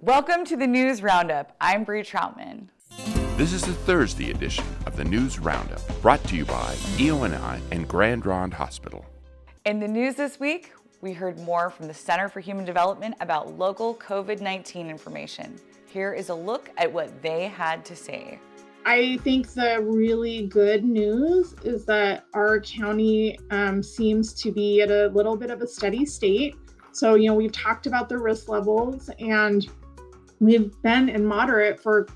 Welcome to the News Roundup. I'm Bree Troutman. This is the Thursday edition of the News Roundup, brought to you by EOAlive and Grand Ronde Hospital. In the news this week, we heard more from the Center for Human Development about local COVID-19 information. Here is a look at what they had to say. I think the really good news is that our county seems to be at a little bit of a steady state. So, we've talked about the risk levels and we've been in moderate for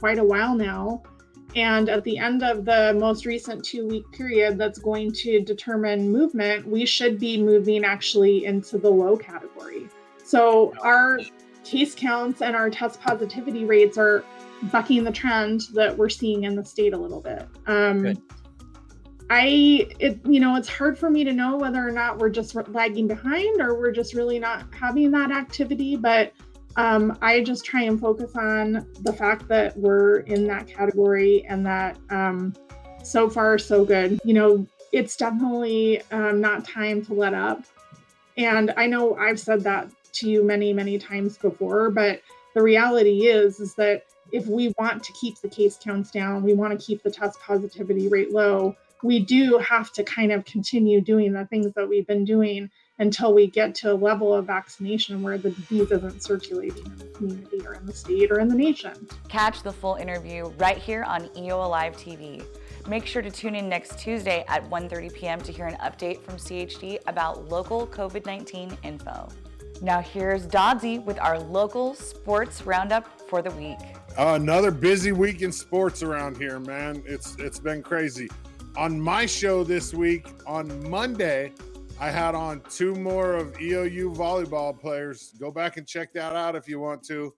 quite a while now. And at the end of the most recent 2-week period that's going to determine movement, we should be moving actually into the low category. So our case counts and our test positivity rates are bucking the trend that we're seeing in the state a little bit. It's hard for me to know whether or not we're just lagging behind or we're just really not having that activity. But I just try and focus on the fact that we're in that category and that so far so good. It's definitely not time to let up. And I know I've said that to you many, many times before, but the reality is that if we want to keep the case counts down, we want to keep the test positivity rate low, we do have to kind of continue doing the things that we've been doing until we get to a level of vaccination where the disease isn't circulating in the community or in the state or in the nation. Catch the full interview right here on EOAlive TV. Make sure to tune in next Tuesday at 1:30 p.m. to hear an update from CHD about local COVID-19 info. Now here's Dodzy with our local sports roundup for the week. Another busy week in sports around here, man. It's been crazy. On my show this week, on Monday, I had on 2 more of EOU volleyball players. Go back and check that out if you want to.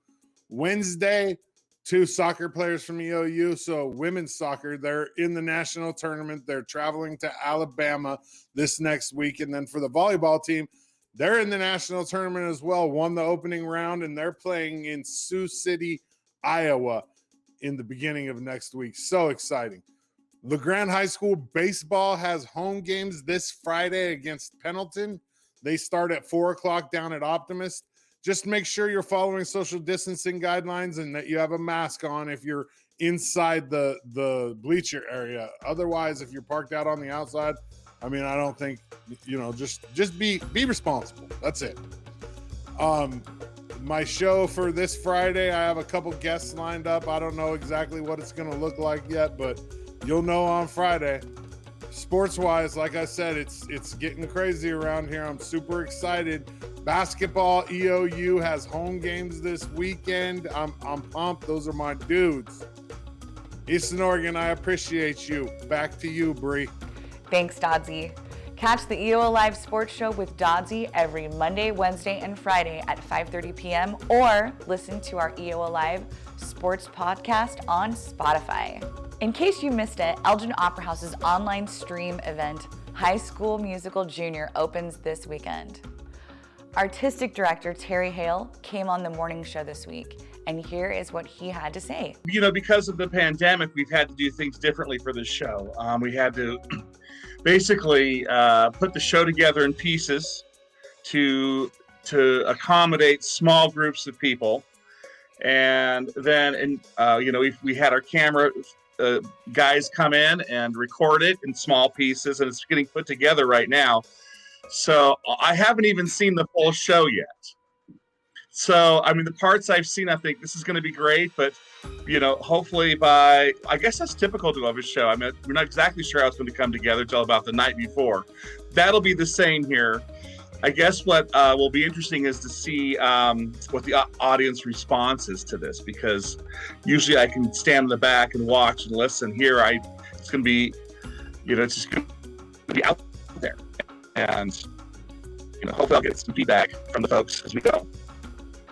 Wednesday, 2 soccer players from EOU. So women's soccer, they're in the national tournament. They're traveling to Alabama this next week. And then for the volleyball team, they're in the national tournament as well. Won the opening round, and they're playing in Sioux City, Iowa in the beginning of next week. So exciting. LeGrand High School baseball has home games this Friday against Pendleton. They start at 4 o'clock down at Optimist. Just make sure you're following social distancing guidelines and that you have a mask on if you're inside the bleacher area. Otherwise, if you're parked out on the outside, I don't think, just be responsible. That's it. My show for this Friday, I have a couple guests lined up. I don't know exactly what it's going to look like yet, but you'll know on Friday. Sports-wise, like I said, it's getting crazy around here. I'm super excited. Basketball, EOU has home games this weekend. I'm pumped. Those are my dudes. Eastern Oregon, I appreciate you. Back to you, Bree. Thanks, Dodzy. Catch the EOAlive Sports Show with Dodzy every Monday, Wednesday, and Friday at 5:30 p.m. or listen to our EOAlive Sports Podcast on Spotify. In case you missed it, Elgin Opera House's online stream event, High School Musical Junior, opens this weekend. Artistic director Terry Hale came on the morning show this week, and here is what he had to say. Because of the pandemic, we've had to do things differently for this show. We had to basically put the show together in pieces to accommodate small groups of people. And then, we had our camera guys come in and record it in small pieces, and it's getting put together right now. So I haven't even seen the full show yet. So, the parts I've seen, I think this is going to be great, but, hopefully I guess that's typical to a show. We're not exactly sure how it's going to come together until about the night before. That'll be the same here. I guess what will be interesting is to see what the audience response is to this, because usually I can stand in the back and watch and listen. Here, it's going to be, it's just going to be out there. And, hopefully I'll get some feedback from the folks as we go.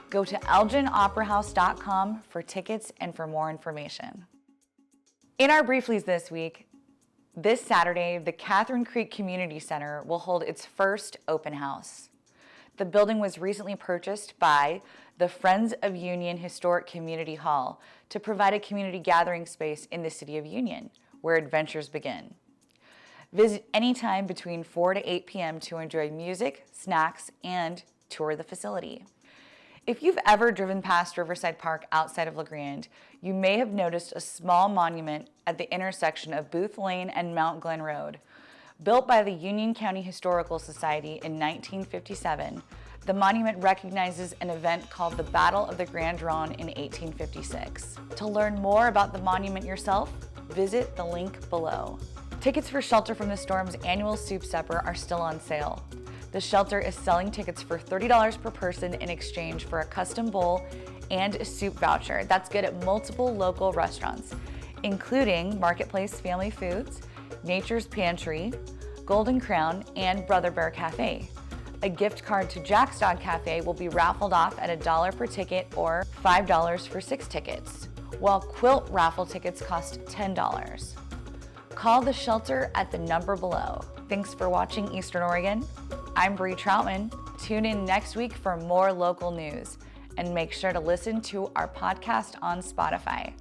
Go to elginoperahouse.com for tickets and for more information. In our brieflies this week, this Saturday, the Catherine Creek Community Center will hold its first open house. The building was recently purchased by the Friends of Union Historic Community Hall to provide a community gathering space in the city of Union, where adventures begin. Visit anytime between 4 to 8 p.m. to enjoy music, snacks, and tour the facility. If you've ever driven past Riverside Park outside of LeGrand, you may have noticed a small monument at the intersection of Booth Lane and Mount Glen Road. Built by the Union County Historical Society in 1957, the monument recognizes an event called the Battle of the Grand Ronde in 1856. To learn more about the monument yourself, visit the link below. Tickets for Shelter from the Storm's annual soup supper are still on sale. The shelter is selling tickets for $30 per person in exchange for a custom bowl and a soup voucher. That's good at multiple local restaurants, including Marketplace Family Foods, Nature's Pantry, Golden Crown, and Brother Bear Cafe. A gift card to Jack's Dog Cafe will be raffled off at $1 per ticket or $5 for 6 tickets, while quilt raffle tickets cost $10. Call the shelter at the number below. Thanks for watching Eastern Oregon. I'm Bree Troutman. Tune in next week for more local news, and make sure to listen to our podcast on Spotify.